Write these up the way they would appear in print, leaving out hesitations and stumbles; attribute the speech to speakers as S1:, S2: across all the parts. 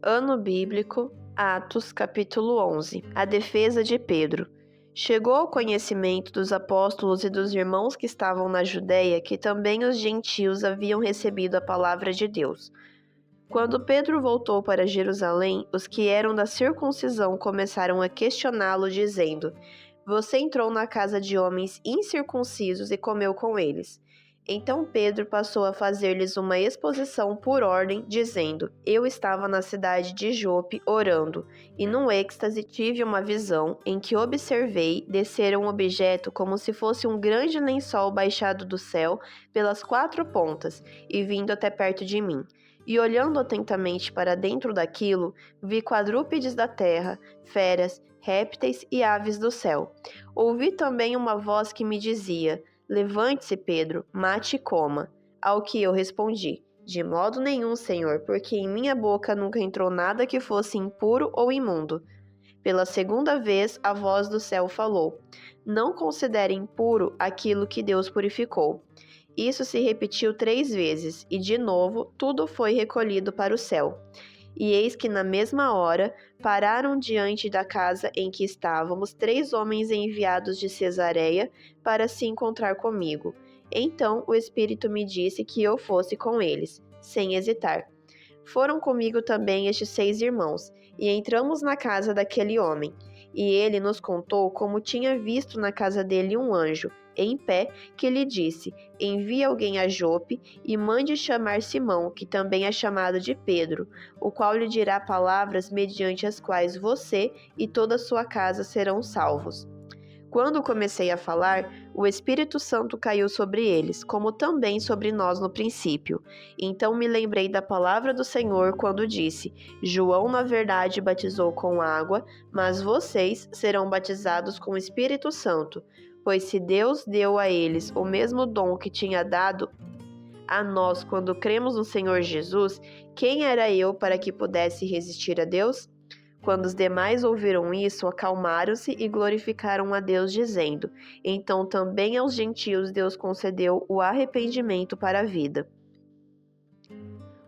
S1: Ano bíblico, Atos, capítulo 11. A defesa de Pedro. Chegou ao conhecimento dos apóstolos e dos irmãos que estavam na Judéia que também os gentios haviam recebido a palavra de Deus. Quando Pedro voltou para Jerusalém, os que eram da circuncisão começaram a questioná-lo, dizendo: Você entrou na casa de homens incircuncisos e comeu com eles. Então Pedro passou a fazer-lhes uma exposição por ordem, dizendo: Eu estava na cidade de Jope orando, e num êxtase tive uma visão em que observei descer um objeto como se fosse um grande lençol baixado do céu pelas quatro pontas e vindo até perto de mim. E olhando atentamente para dentro daquilo, vi quadrúpedes da terra, feras, répteis e aves do céu. Ouvi também uma voz que me dizia: Levante-se, Pedro, mate e coma. Ao que eu respondi: De modo nenhum, Senhor, porque em minha boca nunca entrou nada que fosse impuro ou imundo. Pela segunda vez, a voz do céu falou: Não considere impuro aquilo que Deus purificou. Isso se repetiu 3 vezes, e de novo tudo foi recolhido para o céu. E eis que na mesma hora pararam diante da casa em que estávamos 3 homens enviados de Cesareia para se encontrar comigo. Então o Espírito me disse que eu fosse com eles, sem hesitar. Foram comigo também estes 6 irmãos, e entramos na casa daquele homem. E ele nos contou como tinha visto na casa dele um anjo, em pé, que lhe disse: Envie alguém a Jope e mande chamar Simão, que também é chamado de Pedro, o qual lhe dirá palavras mediante as quais você e toda a sua casa serão salvos. Quando comecei a falar, o Espírito Santo caiu sobre eles, como também sobre nós no princípio. Então me lembrei da palavra do Senhor quando disse: João, na verdade, batizou com água, mas vocês serão batizados com o Espírito Santo. Pois se Deus deu a eles o mesmo dom que tinha dado a nós quando cremos no Senhor Jesus, quem era eu para que pudesse resistir a Deus? Quando os demais ouviram isso, acalmaram-se e glorificaram a Deus, dizendo: Então também aos gentios Deus concedeu o arrependimento para a vida.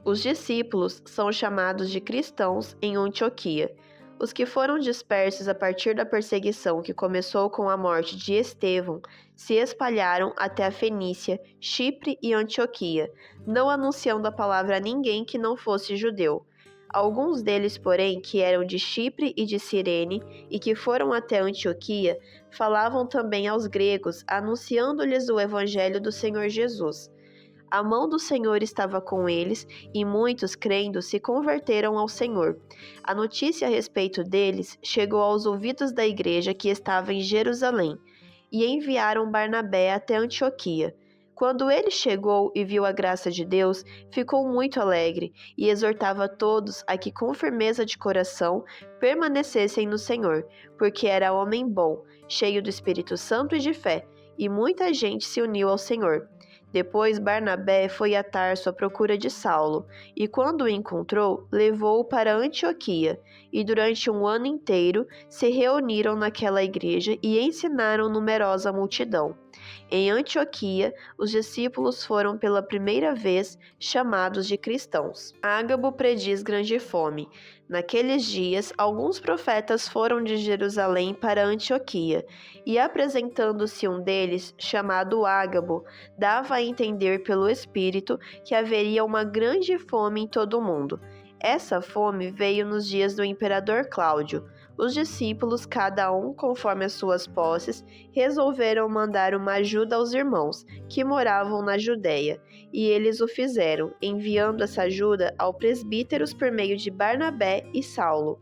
S1: Os discípulos são chamados de cristãos em Antioquia. Os que foram dispersos a partir da perseguição que começou com a morte de Estevão se espalharam até a Fenícia, Chipre e Antioquia, não anunciando a palavra a ninguém que não fosse judeu. Alguns deles, porém, que eram de Chipre e de Cirene e que foram até Antioquia, falavam também aos gregos, anunciando-lhes o evangelho do Senhor Jesus. A mão do Senhor estava com eles, e muitos, crendo, se converteram ao Senhor. A notícia a respeito deles chegou aos ouvidos da igreja que estava em Jerusalém, e enviaram Barnabé até Antioquia. Quando ele chegou e viu a graça de Deus, ficou muito alegre e exortava todos a que, com firmeza de coração, permanecessem no Senhor, porque era homem bom, cheio do Espírito Santo e de fé, e muita gente se uniu ao Senhor. Depois Barnabé foi a Tarso à procura de Saulo, e quando o encontrou, levou-o para Antioquia, e durante um ano inteiro se reuniram naquela igreja e ensinaram numerosa multidão. Em Antioquia, os discípulos foram pela primeira vez chamados de cristãos. Ágabo prediz grande fome. Naqueles dias, alguns profetas foram de Jerusalém para Antioquia, e apresentando-se um deles, chamado Ágabo, dava a entender pelo Espírito que haveria uma grande fome em todo o mundo. Essa fome veio nos dias do imperador Cláudio. Os discípulos, cada um conforme as suas posses, resolveram mandar uma ajuda aos irmãos que moravam na Judéia, e eles o fizeram, enviando essa ajuda aos presbíteros por meio de Barnabé e Saulo.